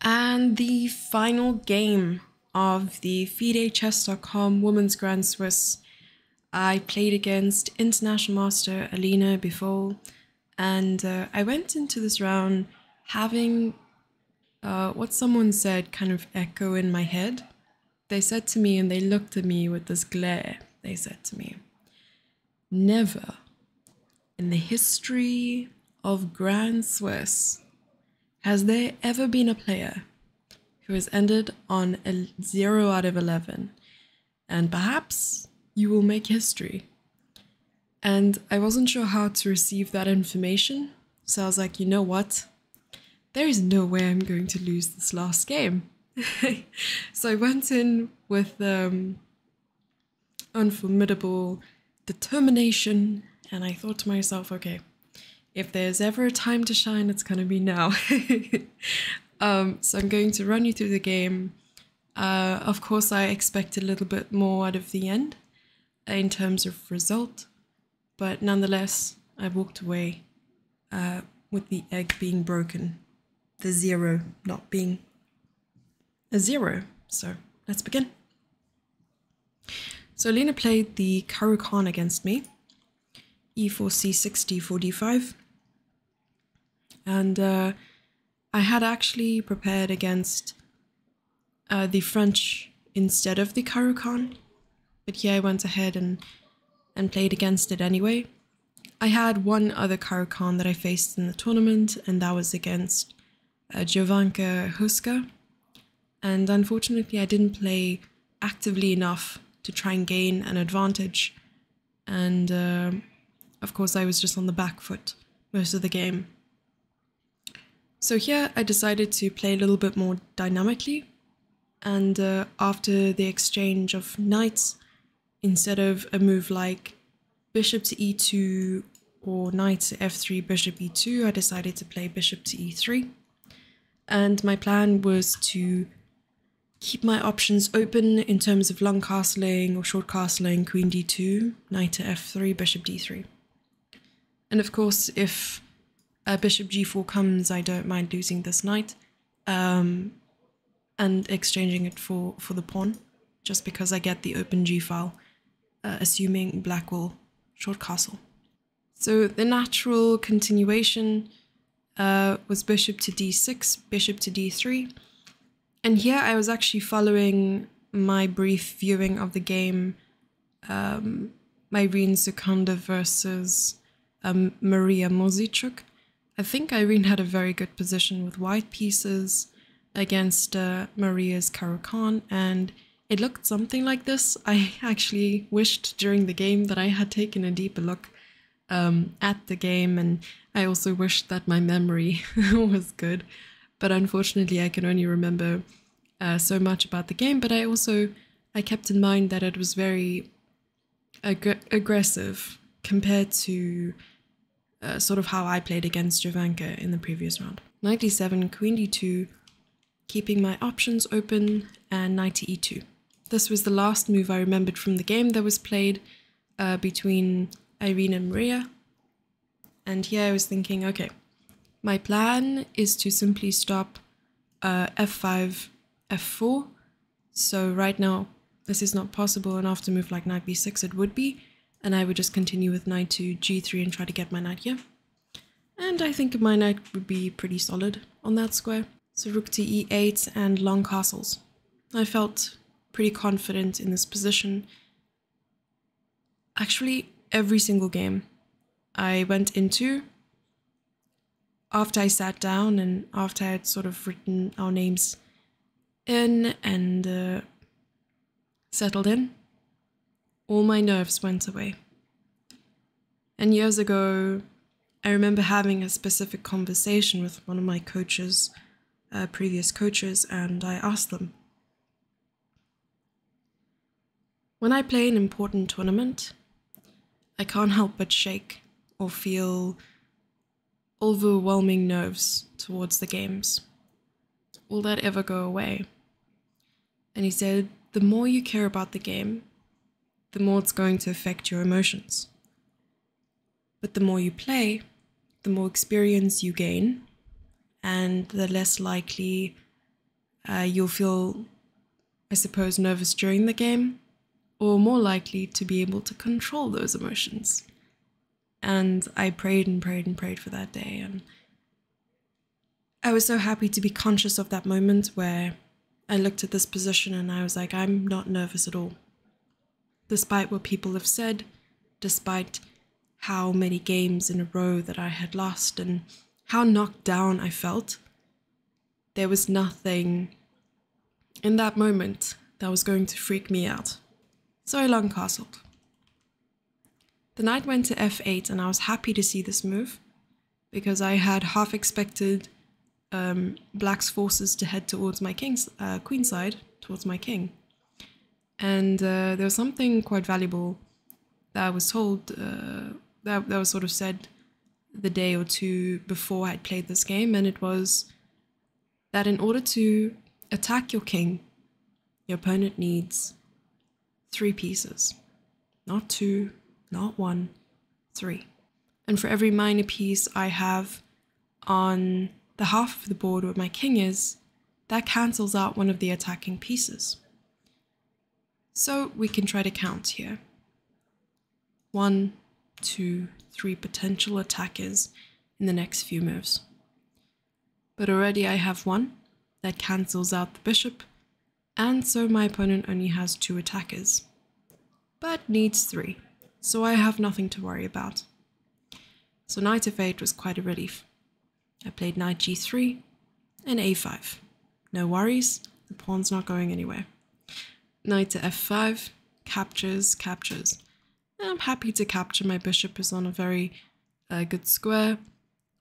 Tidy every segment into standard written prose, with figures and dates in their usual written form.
And the final game of the FideChess.com Women's Grand Swiss, I played against International Master Alina before, and I went into this round having what someone said kind of echo in my head. They said to me, and they looked at me with this glare, they said to me, "Never in the history of Grand Swiss has there ever been a player who has ended on a 0 out of 11, and perhaps you will make history." And I wasn't sure how to receive that information, so I was like, you know what? There is no way I'm going to lose this last game. So I went in with unformidable determination, and I thought to myself, okay, if there's ever a time to shine, it's going to be now. So I'm going to run you through the game. Of course, I expect a little bit more out of the end in terms of result, but nonetheless, I walked away with the egg being broken, the 0 not being a 0. So let's begin. So Alina played the Caro-Kann against me, e4, c6, d4, d5. And I had actually prepared against the French instead of the Caro-Kann, but here I went ahead and played against it anyway. I had one other Caro-Kann that I faced in the tournament, and that was against Jovanka Huska. And unfortunately, I didn't play actively enough to try and gain an advantage. And of course, I was just on the back foot most of the game. So here I decided to play a little bit more dynamically. And after the exchange of knights, instead of a move like bishop to e2 or knight to f3, bishop e2, I decided to play bishop to e3. And my plan was to keep my options open in terms of long castling or short castling, queen d2, knight to f3, bishop d3. And of course, if bishop g4 comes, I don't mind losing this knight and exchanging it for the pawn, just because I get the open g-file, assuming black will short castle. So the natural continuation was bishop to d6, bishop to d3. And here I was actually following my brief viewing of the game, Irene Sukanda versus Maria Mozichuk. I think Irene had a very good position with white pieces against Maria's Caro-Kann, and it looked something like this. I actually wished during the game that I had taken a deeper look at the game, and I also wished that my memory was good. But unfortunately, I can only remember so much about the game. But I kept in mind that it was very aggressive compared to sort of how I played against Jovanka in the previous round. Knight e7, queen d2, keeping my options open, and knight to e2. This was the last move I remembered from the game that was played between Irene and Maria. And here I was thinking, okay, my plan is to simply stop f5, f4. So right now, this is not possible, and after a move like knight b6 it would be, and I would just continue with knight to g3 and try to get my knight here. And I think my knight would be pretty solid on that square. So rook to e8 and long castles. I felt pretty confident in this position. Actually, every single game I went into, after I sat down and after I had sort of written our names in and settled in, all my nerves went away. And years ago, I remember having a specific conversation with one of my coaches, previous coaches, and I asked them, when I play an important tournament, I can't help but shake or feel overwhelming nerves towards the games. Will that ever go away? And he said, the more you care about the game, the more it's going to affect your emotions. But the more you play, the more experience you gain, and the less likely you'll feel, I suppose, nervous during the game, or more likely to be able to control those emotions. And I prayed and prayed and prayed for that day, and I was so happy to be conscious of that moment where I looked at this position and I was like, I'm not nervous at all. Despite what people have said, despite how many games in a row that I had lost and how knocked down I felt, there was nothing in that moment that was going to freak me out. So I long castled. The knight went to f8 and I was happy to see this move because I had half expected black's forces to head towards my queen side, towards my king. And there was something quite valuable that I was told, that was sort of said the day or two before I'd played this game, and it was that in order to attack your king, your opponent needs 3 pieces. Not 2, not 1, 3. And for every minor piece I have on the half of the board where my king is, that cancels out one of the attacking pieces. So we can try to count here. 1, 2, 3 potential attackers in the next few moves. But already I have 1 that cancels out the bishop, and so my opponent only has 2 attackers, but needs 3, so I have nothing to worry about. So knight f8 was quite a relief. I played knight g3 and a5. No worries, the pawn's not going anywhere. Knight to f5, captures. I'm happy to capture. My bishop is on a very good square,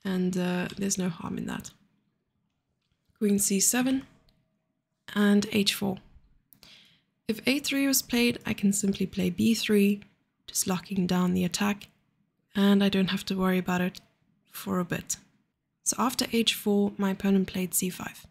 and there's no harm in that. Queen c7 and h4. If a3 was played, I can simply play b3, just locking down the attack, and I don't have to worry about it for a bit. So after h4, my opponent played c5.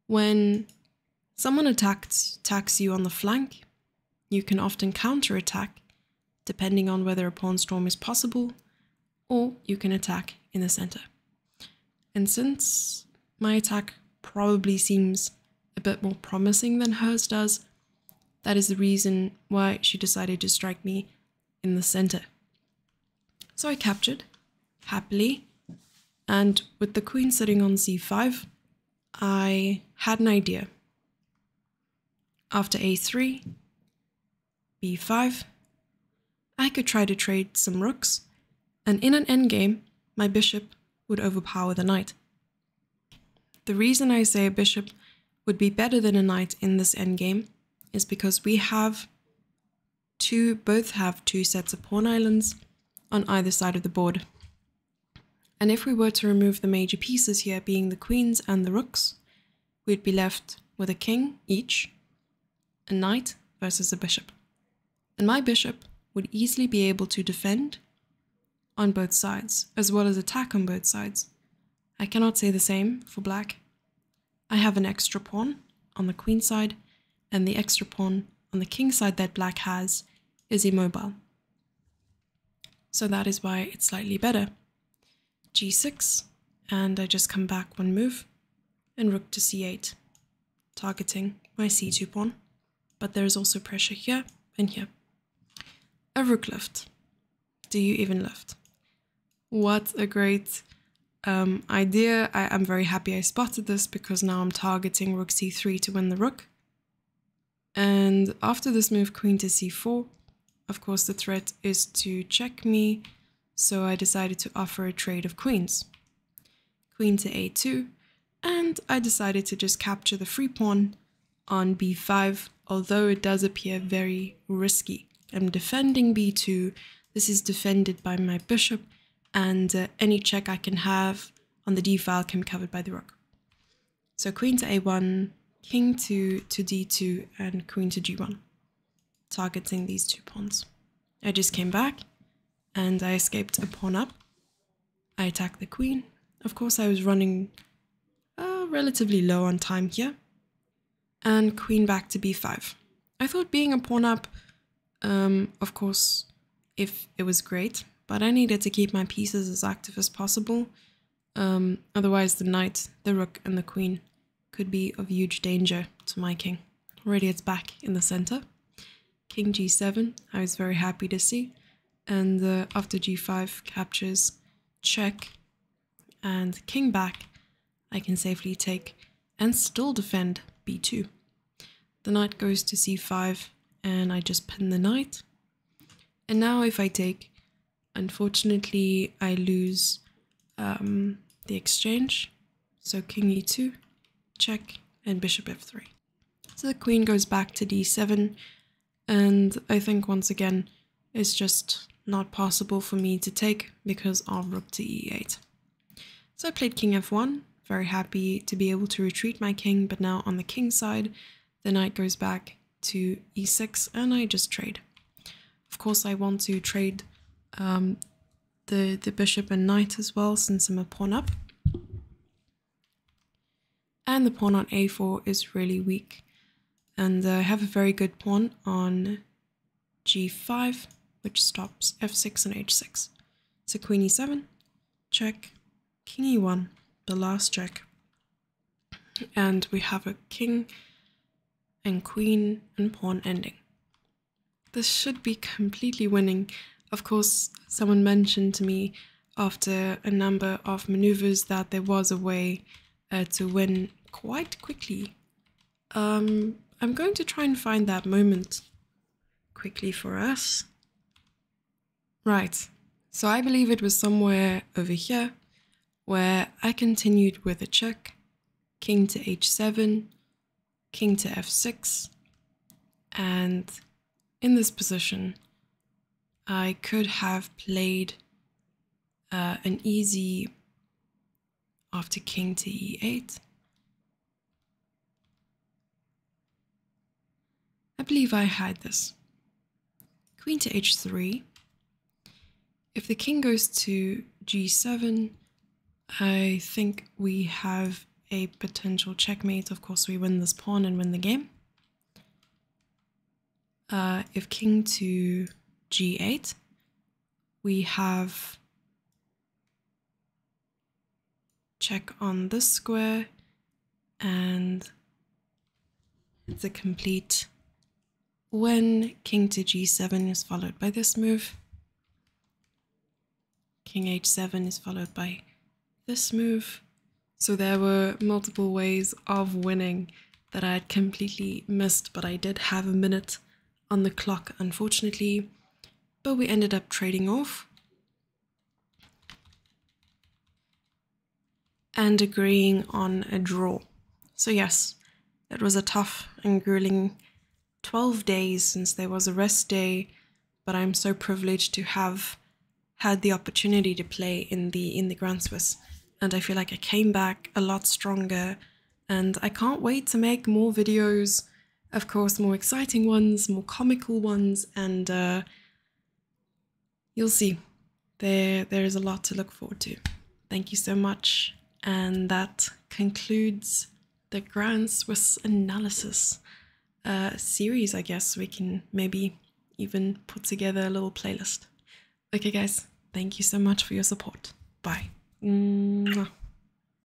When someone attacks you on the flank, you can often counterattack, depending on whether a pawn storm is possible, or you can attack in the center. And since my attack probably seems a bit more promising than hers does, that is the reason why she decided to strike me in the center. So I captured, happily, and with the queen sitting on c5, I had an idea. After a3, b5, I could try to trade some rooks, and in an endgame, my bishop would overpower the knight. The reason I say a bishop would be better than a knight in this endgame is because we both have 2 sets of pawn islands on either side of the board. And if we were to remove the major pieces here, being the queens and the rooks, we'd be left with a king each, a knight versus a bishop. And my bishop would easily be able to defend on both sides, as well as attack on both sides. I cannot say the same for black. I have an extra pawn on the queen side, and the extra pawn on the king side that black has is immobile. So that is why it's slightly better. g6, and I just come back 1 move, and rook to c8, targeting my c2 pawn. But there is also pressure here and here. A rook lift. Do you even lift? What a great idea. I'm very happy I spotted this because now I'm targeting rook c3 to win the rook. And after this move, queen to c4, of course the threat is to check me, so I decided to offer a trade of queens. Queen to a2, and I decided to just capture the free pawn on b5, although it does appear very risky. I'm defending b2, this is defended by my bishop, and any check I can have on the d-file can be covered by the rook. So queen to a1, king to d2, and queen to g1, targeting these 2 pawns. I just came back, and I escaped a pawn up. I attacked the queen. Of course, I was running relatively low on time here. And queen back to b5. I thought being a pawn up, of course, if it was great, but I needed to keep my pieces as active as possible. Otherwise, the knight, the rook, and the queen could be of huge danger to my king. Already it's back in the center. King g7, I was very happy to see. And after g5 captures, check, and king back, I can safely take and still defend b2. The knight goes to c5, and I just pin the knight. And now if I take, unfortunately, I lose the exchange. So king e2, check, and bishop f3. So the queen goes back to d7, and I think once again it's just not possible for me to take because of rook to e8. So I played king f1, very happy to be able to retreat my king, but now on the king side, the knight goes back to e6 and I just trade. Of course I want to trade the bishop and knight as well, since I'm a pawn up. And the pawn on a4 is really weak. And I have a very good pawn on g5, which stops f6 and h6. So queen e7, check, king e1, the last check. And we have a king and queen and pawn ending. This should be completely winning. Of course, someone mentioned to me after a number of maneuvers that there was a way to win quite quickly. I'm going to try and find that moment quickly for us. Right, so I believe it was somewhere over here where I continued with a check, king to h7, king to f6, and in this position I could have played an easy after king to e8. I believe I had this. Queen to h3. If the king goes to g7, I think we have a potential checkmate. Of course, we win this pawn and win the game. If king to g8, we have check on this square, and it's a complete win. King to g7 is followed by this move. King h7 is followed by this move. So there were multiple ways of winning that I had completely missed, but I did have a minute on the clock, unfortunately. But we ended up trading off and agreeing on a draw. So yes, it was a tough and grueling 12 days since there was a rest day, but I'm so privileged to have had the opportunity to play in the Grand Swiss, and I feel like I came back a lot stronger, and I can't wait to make more videos, of course more exciting ones, more comical ones, and you'll see, there is a lot to look forward to. Thank you so much, and that concludes the Grand Swiss analysis series. I guess we can maybe even put together a little playlist. Okay guys, thank you so much for your support. Bye. Mwah.